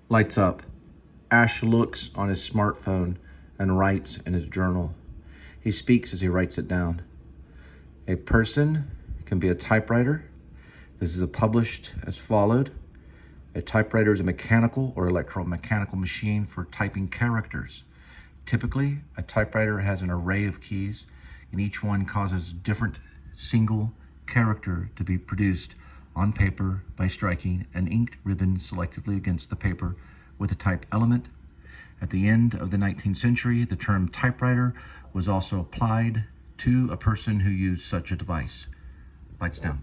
Lights up. Ash looks on his smartphone and writes in his journal. He speaks as he writes it down. A person can be a typewriter. This is published as followed. A typewriter is a mechanical or electromechanical machine for typing characters. Typically, a typewriter has an array of keys, and each one causes a different single character to be produced on paper by striking an inked ribbon selectively against the paper with a type element. At the end of the 19th century, the term typewriter was also applied to a person who used such a device. Lights down.